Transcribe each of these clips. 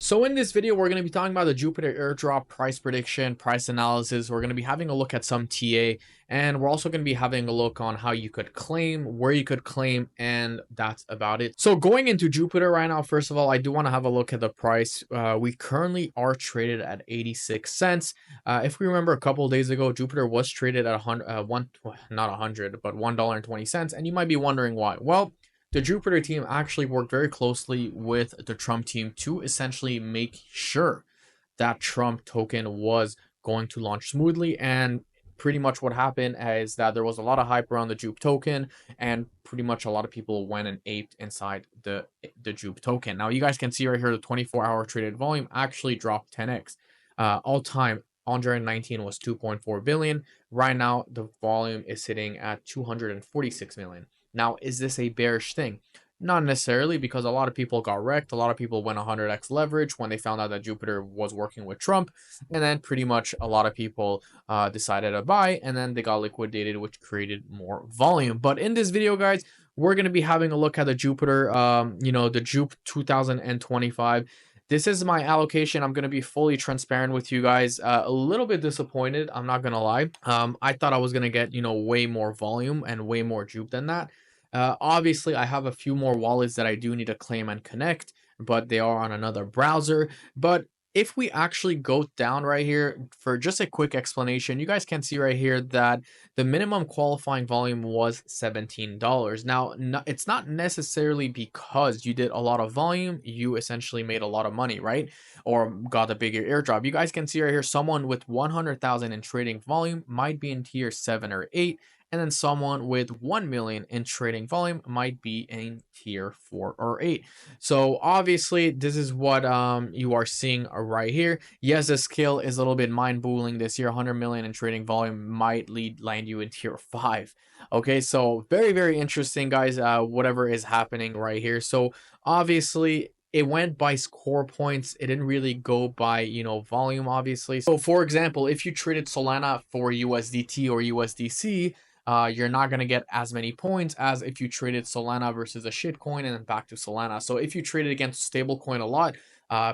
So in this video, we're going to be talking about the Jupiter airdrop price prediction, price analysis. We're going to be having a look at some TA, and we're also going to be having a look on how you could claim, where you could claim, and that's about it. So going into Jupiter right now, first of all, I do want to have a look at the price. We currently are traded at 86 cents. If we remember a couple of days ago, Jupiter was traded at not 100, but $1.20. And you might be wondering why. Well, the Jupiter team actually worked very closely with the Trump team to essentially make sure that Trump token was going to launch smoothly. And pretty much what happened is that there was a lot of hype around the Jup token, and pretty much a lot of people went and aped inside the Jup token. Now you guys can see right here the 24-hour traded volume actually dropped 10x. All time on January 19 was 2.4 billion. Right now the volume is sitting at 246 million. Now, is this a bearish thing? Not necessarily, because a lot of people got wrecked. A lot of people went 100x leverage when they found out that Jupiter was working with Trump. And then pretty much a lot of people decided to buy, and then they got liquidated, which created more volume. But in this video, guys, we're going to be having a look at the Jupiter, the Jup 2025. This is my allocation. I'm going to be fully transparent with you guys. A little bit disappointed, I'm not going to lie. I thought I was going to get, way more volume and way more Jup than that. Obviously, I have a few more wallets that I do need to claim and connect, but they are on another browser. But if we actually go down right here for just a quick explanation, you guys can see right here that the minimum qualifying volume was $17. Now, it's not necessarily because you did a lot of volume, you essentially made a lot of money, right? Or got a bigger airdrop. You guys can see right here, someone with 100,000 in trading volume might be in tier 7 or 8. And then someone with 1 million in trading volume might be in tier 4 or 8. So obviously this is what you are seeing right here. Yes, the scale is a little bit mind-boggling this year. 100 million in trading volume might land you in tier 5. Okay, so very, very interesting, guys, whatever is happening right here. So obviously it went by score points. It didn't really go by, volume, obviously. So for example, if you traded Solana for USDT or USDC, you're not going to get as many points as if you traded Solana versus a shitcoin and then back to Solana. So if you traded against stablecoin a lot,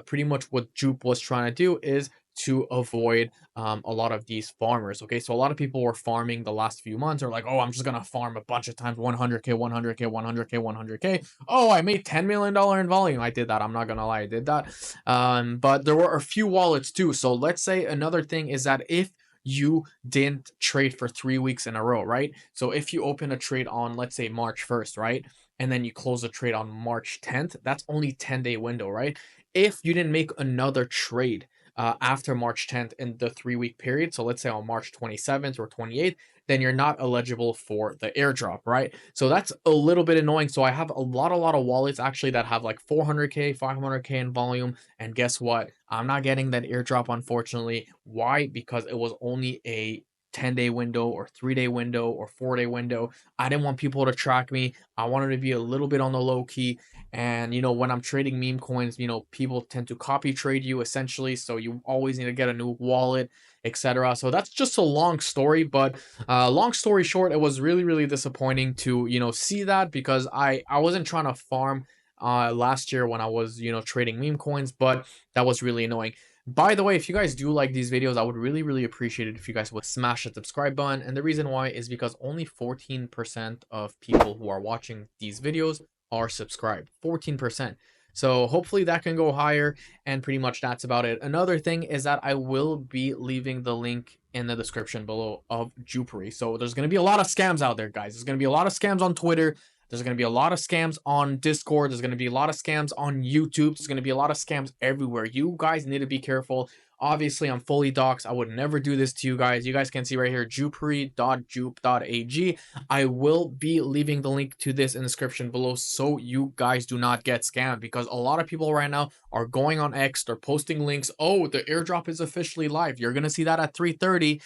pretty much what Jup was trying to do is to avoid a lot of these farmers. Okay, so a lot of people were farming the last few months, are like, oh, I'm just gonna farm a bunch of times, 100k, 100k, 100k, 100k. Oh, I made $10 million in volume. I did that. I'm not gonna lie, I did that. But there were a few wallets too. So let's say another thing is that if you didn't trade for 3 weeks in a row, right? So if you open a trade on, let's say, March 1st, right? And then you close a trade on March 10th, that's only 10-day window, right? If you didn't make another trade after March 10th in the 3-week period, so let's say on March 27th or 28th, then you're not eligible for the airdrop, right? So that's a little bit annoying. So I have a lot of wallets actually that have like 400k, 500k in volume, and guess what? I'm not getting that airdrop, unfortunately. Why? Because it was only a 10-day window or 3-day window or 4-day window. I didn't want people to track me. I wanted to be a little bit on the low key. And when I'm trading meme coins, people tend to copy trade you essentially. So you always need to get a new wallet, etc. So that's just a long story, but long story short, it was really, really disappointing to see that, because I wasn't trying to farm last year when I was trading meme coins, but that was really annoying. By the way, if you guys do like these videos, I would really, really appreciate it if you guys would smash the subscribe button. And the reason why is because only 14% of people who are watching these videos are subscribed. 14%. So hopefully that can go higher, and pretty much that's about it. Another thing is that I will be leaving the link in the description below of Jupiter. So there's going to be a lot of scams out there, guys. There's going to be a lot of scams on Twitter. There's going to be a lot of scams on Discord. There's going to be a lot of scams on YouTube. There's going to be a lot of scams everywhere. You guys need to be careful. Obviously, I'm fully doxxed. I would never do this to you guys. You guys can see right here, jup.ag. I will be leaving the link to this in the description below so you guys do not get scammed, because a lot of people right now are going on X. They're posting links. Oh, the airdrop is officially live. You're going to see that at 3:30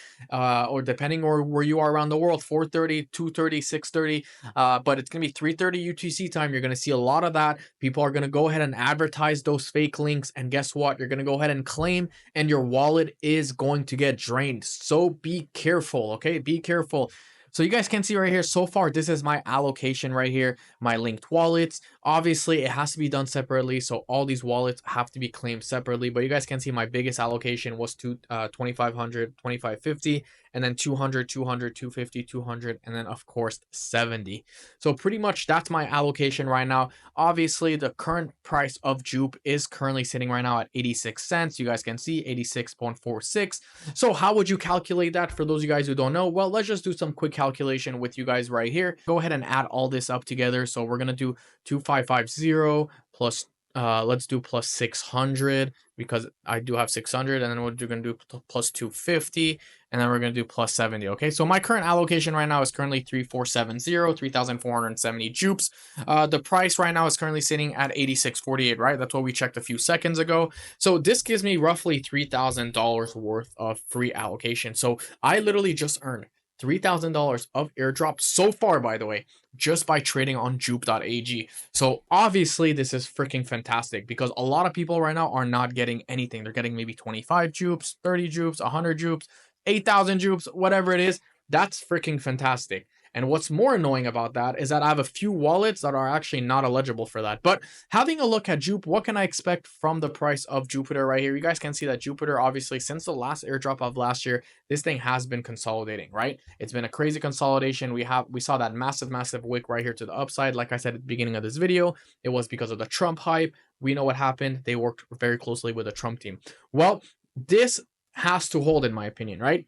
or depending on where you are around the world, 4:30, 2:30, 6:30. But it's going to be 3:30 UTC time. You're going to see a lot of that. People are going to go ahead and advertise those fake links. And guess what? You're going to go ahead and claim, and your wallet is going to get drained. So be careful, okay? Be careful. So you guys can see right here, so far, this is my allocation right here, my linked wallets. Obviously, it has to be done separately, so all these wallets have to be claimed separately. But you guys can see my biggest allocation was to 2,500, 2,550, and then 200, 200, 250, 200, and then of course 70. So pretty much that's my allocation right now. Obviously, the current price of Jupe is currently sitting right now at 86 cents. You guys can see 86.46. So how would you calculate that for those of you guys who don't know? Well, let's just do some quick calculation with you guys right here. Go ahead and add all this up together. So we're going to do 2550 plus let's do plus 600 because I do have 600, and then we're going to do plus 250, and then we're going to do plus 70. Okay, so my current allocation right now is currently 3470, 3,470 jupes. The price right now is currently sitting at 86.48, right? That's what we checked a few seconds ago. So this gives me roughly $3,000 worth of free allocation. So I literally just earned $3,000 of airdrop so far, by the way, just by trading on jup.ag. So obviously this is freaking fantastic because a lot of people right now are not getting anything. They're getting maybe 25 jupes, 30 jupes, 100 jupes, 8,000 jupes, whatever it is. That's freaking fantastic. And what's more annoying about that is that I have a few wallets that are actually not eligible for that. But having a look at Jupe, what can I expect from the price of Jupiter right here? You guys can see that Jupiter, obviously, since the last airdrop of last year, this thing has been consolidating, right? It's been a crazy consolidation. We saw that massive wick right here to the upside. Like I said at the beginning of this video, it was because of the Trump hype. We know what happened. They worked very closely with the Trump team. Well, this has to hold, in my opinion, right?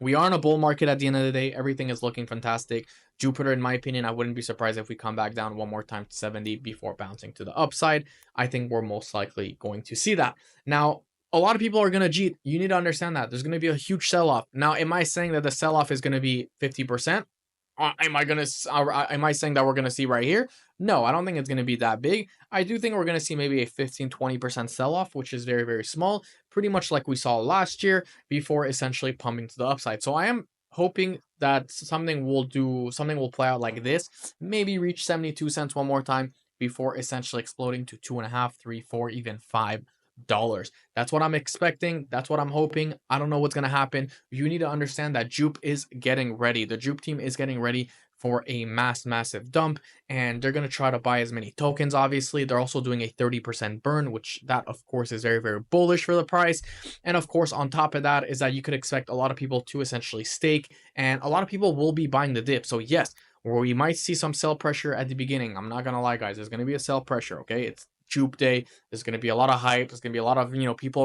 We are in a bull market at the end of the day. Everything is looking fantastic. Jupiter, in my opinion, I wouldn't be surprised if we come back down one more time to 70 before bouncing to the upside. I think we're most likely going to see that. Now, a lot of people are going to cheat. You need to understand that. There's going to be a huge sell-off. Now, am I saying that the sell-off is going to be 50%? Am I saying that we're going to see right here? No, I don't think it's going to be that big. I do think we're going to see maybe a 15-20% sell-off, which is very small, pretty much like we saw last year before essentially pumping to the upside. So I am hoping that something will play out like this, maybe reach 72 cents one more time before essentially exploding to 2.5, 3, 4, even $5. That's what I'm expecting. That's what I'm hoping. I don't know what's going to happen. You need to understand that Jupe is getting ready. The Jupe team is getting ready for a massive dump, and they're going to try to buy as many tokens. Obviously, they're also doing a 30% burn, which that of course is very bullish for the price. And of course, on top of that is that you could expect a lot of people to essentially stake, and a lot of people will be buying the dip. So yes, where we might see some sell pressure at the beginning. I'm not going to lie, guys. There's going to be a sell pressure, okay? It's Jupe day. There's going to be a lot of hype. There's going to be a lot of,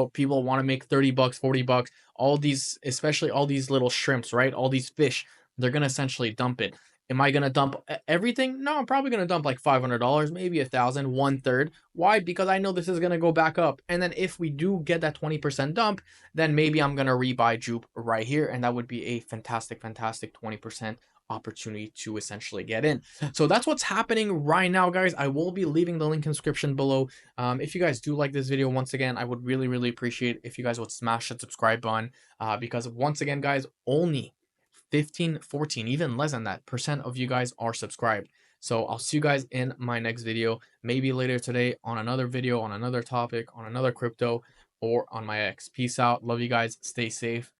people want to make 30 bucks, 40 bucks. All these, especially all these little shrimps, right? All these fish, they're going to essentially dump it. Am I going to dump everything? No, I'm probably going to dump like $500, maybe $1,000, 1/3. Why? Because I know this is going to go back up. And then if we do get that 20% dump, then maybe I'm going to rebuy Jupe right here. And that would be a fantastic 20% opportunity to essentially get in. So that's what's happening right now, guys. I will be leaving the link in the description below. If you guys do like this video, once again, I would really appreciate if you guys would smash that subscribe button, because once again, guys, only 15, 14, even less than that percent of you guys are subscribed. So I'll see you guys in my next video, maybe later today on another video, on another topic, on another crypto, or on my X. Peace out. Love you guys. Stay safe.